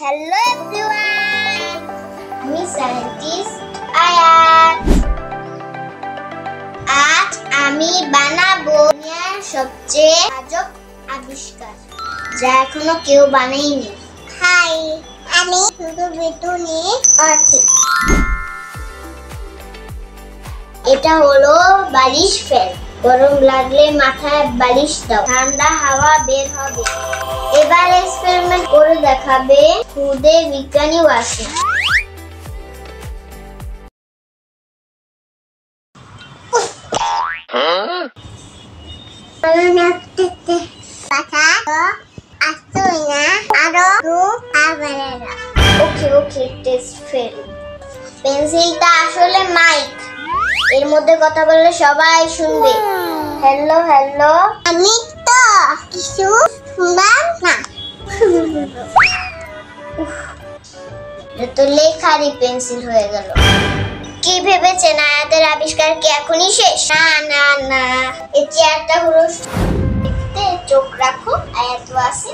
Hello everyone, আমি scientist আয়াত। আজ আমি বানাবো দুনিয়ার সবচেয়ে আজব আবিষ্কার যা এখনো কেউ বানায়নি। হাই, আমি শুধু বেটুনি আছি। এটা হলো বালিশ ফ্যান। গরম লাগলে মাথায় বালিশ দাও, ঠান্ডা হাওয়া বের হবে। এবার এক্সপেরিমেন্ট করে দেখাবে খুদে বিজ্ঞানীও আছে। ওকে টেস্ট ফেল। পেন্সিলটা আসলে মাইক, এর মধ্যে কথা বললে সবাই শুনবে। হ্যালো, আমি তো কিছু শুনলাম না। তো লেখারই পেন্সিল হয়ে গেল। কি ভেবেছেন আয়াতের আবিষ্কার কি এখনই শেষ? না, এই চেয়ারটা হলো। চোখ রাখো, আয়াত আছে।